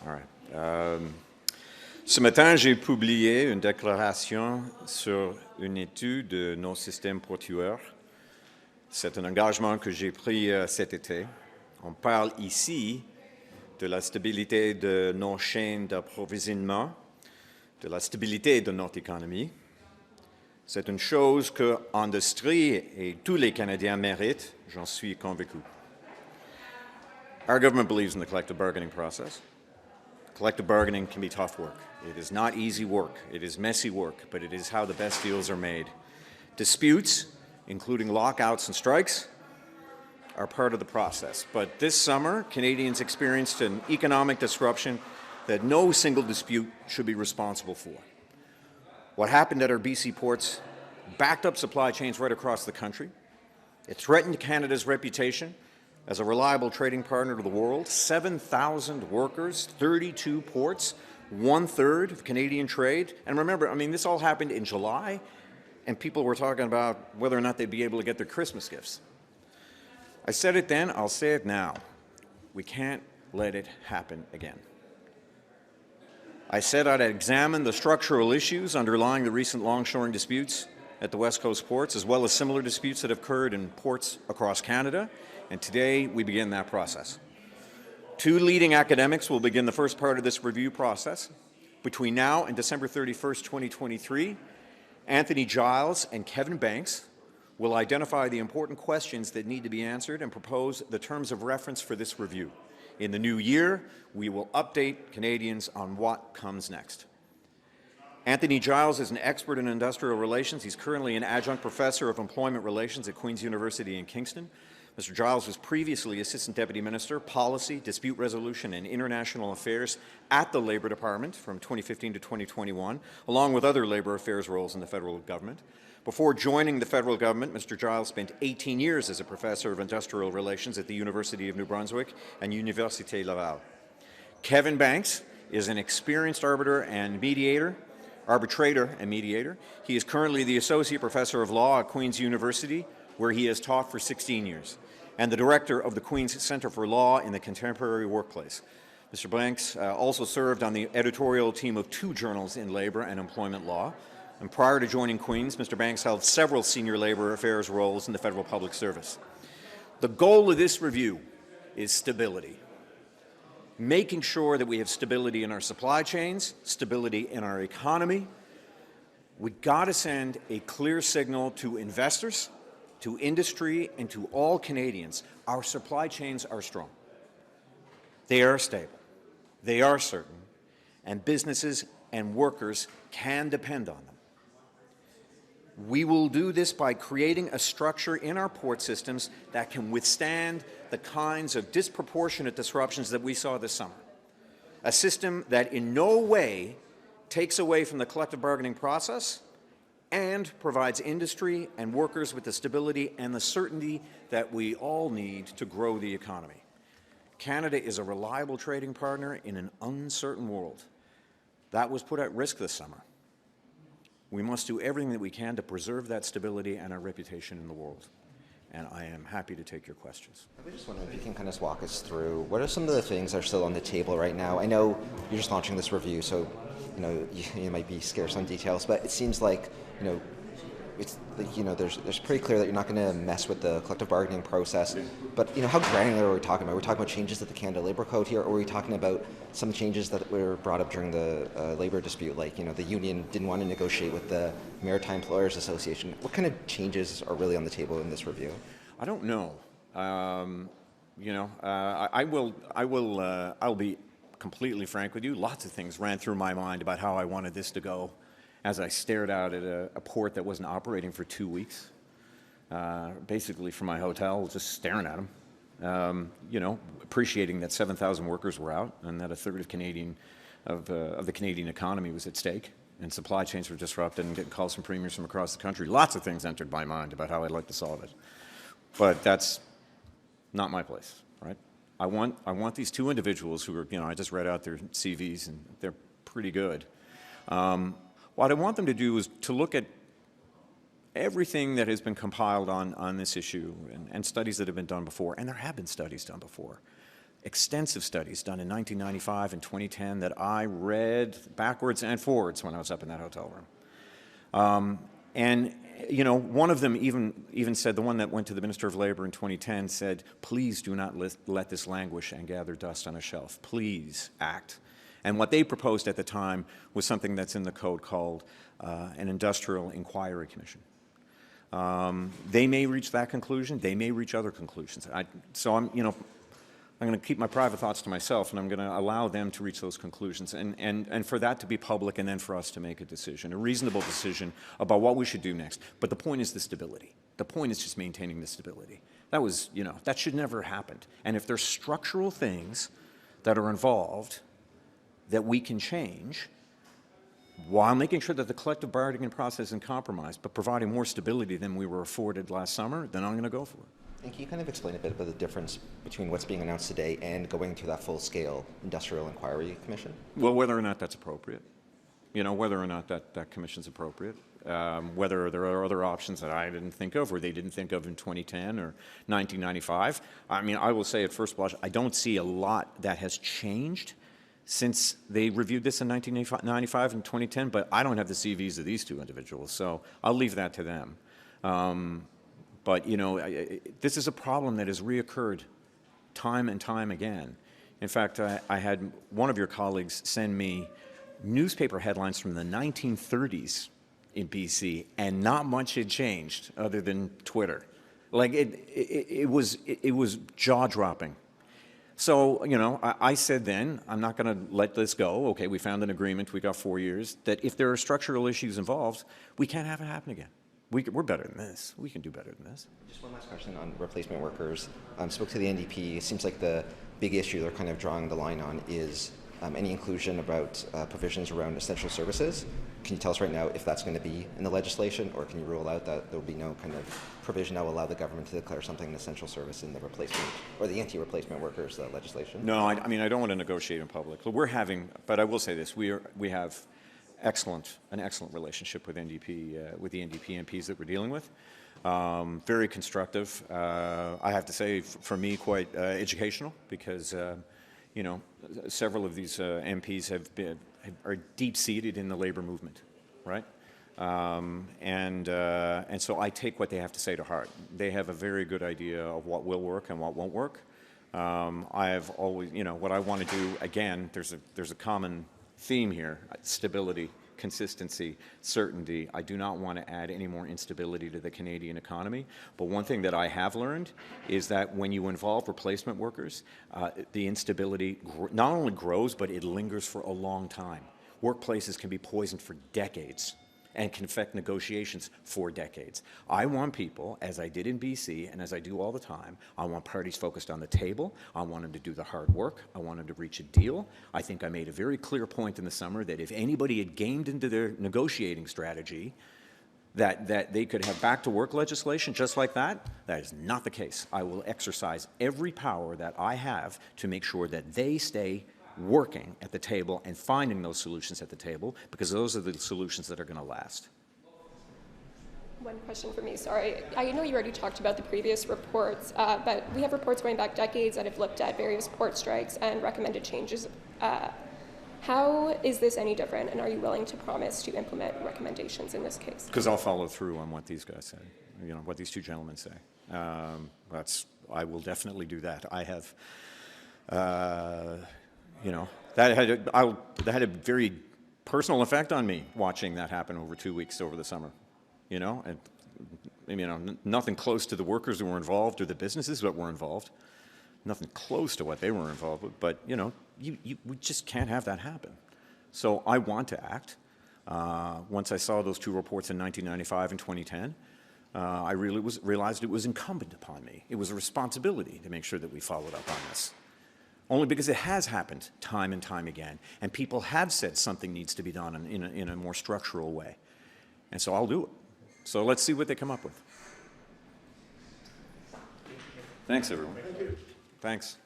All right. Ce matin, j'ai publié une déclaration sur une étude de nos systèmes portuaires. C'est un engagement que j'ai pris cet été. On parle ici de la stabilité de nos chaînes d'approvisionnement, de la stabilité de notre économie. C'est une chose que l'industrie et tous les Canadiens méritent, j'en suis convaincu. Our government believes in the collective bargaining process. Collective bargaining can be tough work. It is not easy work. It is messy work, but it is how the best deals are made. Disputes, including lockouts and strikes, are part of the process. But this summer, Canadians experienced an economic disruption that no single dispute should be responsible for. What happened at our BC ports backed up supply chains right across the country. It threatened Canada's reputation as a reliable trading partner to the world. 7,000 workers, 32 ports, 1/3 of Canadian trade. And remember, I mean, this all happened in July, and people were talking about whether or not they'd be able to get their Christmas gifts. I said it then, I'll say it now. We can't let it happen again. I said I'd examine the structural issues underlying the recent longshoring disputes at the West Coast ports, as well as similar disputes that have occurred in ports across Canada, and today we begin that process. Two leading academics will begin the first part of this review process. Between now and December 31st, 2023, Anthony Giles and Kevin Banks will identify the important questions that need to be answered and propose the terms of reference for this review. In the new year, we will update Canadians on what comes next. Anthony Giles is an expert in industrial relations. He's currently an adjunct professor of employment relations at Queen's University in Kingston. Mr. Giles was previously Assistant Deputy Minister, Policy, Dispute Resolution and International Affairs at the Labour Department from 2015 to 2021, along with other labour affairs roles in the federal government. Before joining the federal government, Mr. Giles spent 18 years as a professor of industrial relations at the University of New Brunswick and Université Laval. Kevin Banks is an experienced arbitrator and mediator. He is currently the Associate Professor of Law at Queen's University, where he has taught for 16 years, and the Director of the Queen's Centre for Law in the Contemporary Workplace. Mr. Banks also served on the editorial team of 2 journals in labour and employment law. And prior to joining Queen's, Mr. Banks held several senior labour affairs roles in the federal public service. The goal of this review is stability. Making sure that we have stability in our supply chains, stability in our economy. We've got to send a clear signal to investors, to industry, and to all Canadians. Our supply chains are strong. They are stable. They are certain. And businesses and workers can depend on them. We will do this by creating a structure in our port systems that can withstand the kinds of disproportionate disruptions that we saw this summer. A system that in no way takes away from the collective bargaining process and provides industry and workers with the stability and the certainty that we all need to grow the economy. Canada is a reliable trading partner in an uncertain world. That was put at risk this summer. We must do everything that we can to preserve that stability and our reputation in the world. And I am happy to take your questions. I was just wondering if you can kind of walk us through what are some of the things that are still on the table right now. I know you're just launching this review, so you might be scarce on details, but it seems like it's there's pretty clear that you're not going to mess with the collective bargaining process. But how granular are we talking about? We're talking about changes to the Canada Labour Code here, or are we talking about some changes that were brought up during the labour dispute, like the union didn't want to negotiate with the Maritime Employers Association? What kind of changes are really on the table in this review? I don't know. I'll be completely frank with you. Lots of things ran through my mind about how I wanted this to go as I stared out at a port that wasn't operating for 2 weeks, basically from my hotel, just staring at them, appreciating that 7,000 workers were out and that 1/3 of the Canadian economy was at stake and supply chains were disrupted and getting calls from premiers from across the country. Lots of things entered my mind about how I'd like to solve it. But that's not my place, right? I want these 2 individuals who are, I just read out their CVs and they're pretty good. What I want them to do is to look at everything that has been compiled on this issue and studies that have been done before, and there have been studies done before, extensive studies done in 1995 and 2010 that I read backwards and forwards when I was up in that hotel room. And you know, one of them even said, the one that went to the Minister of Labour in 2010 said, please do not let this languish and gather dust on a shelf. Please act. And what they proposed at the time was something that's in the code called an Industrial Inquiry Commission. They may reach that conclusion. They may reach other conclusions. So I'm going to keep my private thoughts to myself, and I'm going to allow them to reach those conclusions, and for that to be public, and then for us to make a decision, a reasonable decision about what we should do next. But the point is the stability. The point is just maintaining the stability. That was, that should never have happened. And if there's structural things that are involved that we can change, while making sure that the collective bargaining process isn't compromised, but providing more stability than we were afforded last summer, then I'm going to go for it. And can you kind of explain a bit about the difference between what's being announced today and going to that full-scale Industrial Inquiry Commission? Well, whether or not that's appropriate, whether or not that commission's appropriate, whether there are other options that I didn't think of or they didn't think of in 2010 or 1995. I mean, I will say at first blush, I don't see a lot that has changed since they reviewed this in 1995 and 2010, but I don't have the CVs of these two individuals, so I'll leave that to them. But, this is a problem that has reoccurred time and time again. In fact, I had one of your colleagues send me newspaper headlines from the 1930s in BC, and not much had changed other than Twitter. Like, it was jaw-dropping. So, I said then, I'm not going to let this go. Okay, we found an agreement, we got 4 years, that if there are structural issues involved, we can't have it happen again. We're better than this. We can do better than this. Just one last question on replacement workers. Spoke to the NDP. It seems like the big issue they're kind of drawing the line on is any inclusion about provisions around essential services. Can you tell us right now if that's going to be in the legislation, or can you rule out that there will be no kind of provision that will allow the government to declare something an essential service in the replacement or the anti-replacement workers legislation? No, I mean, I don't want to negotiate in public. But I will say this: we have an excellent relationship with NDP, with the NDP MPs that we're dealing with. Very constructive. I have to say, for me, quite educational, because several of these MPs are deep-seated in the labor movement, right? And so I take what they have to say to heart. They have a very good idea of what will work and what won't work. I have always, what I want to do, again, there's a common theme here: stability, consistency, certainty. I do not want to add any more instability to the Canadian economy. But one thing that I have learned is that when you involve replacement workers, the instability not only grows, but it lingers for a long time. Workplaces can be poisoned for decades and can affect negotiations for decades. I want people, as I did in BC and as I do all the time, I want parties focused on the table. I want them to do the hard work. I want them to reach a deal. I think I made a very clear point in the summer that if anybody had gamed into their negotiating strategy that they could have back-to-work legislation just like that, that is not the case. I will exercise every power that I have to make sure that they stay working at the table and finding those solutions at the table, because those are the solutions that are going to last. One question for me, sorry. I know you already talked about the previous reports, but we have reports going back decades that have looked at various port strikes and recommended changes. How is this any different, and are you willing to promise to implement recommendations in this case? Because I'll follow through on what these guys say, what these two gentlemen say. I will definitely do that. I have that had a very personal effect on me, watching that happen over 2 weeks over the summer. And nothing close to the workers who were involved or the businesses that were involved. Nothing close to what they were involved with. But we just can't have that happen. So I want to act. Once I saw those two reports in 1995 and 2010, I really realized it was incumbent upon me. It was a responsibility to make sure that we followed up on this. Only because it has happened time and time again, and people have said something needs to be done in a more structural way. And so I'll do it. So let's see what they come up with. Thanks, everyone. Thank you. Thanks.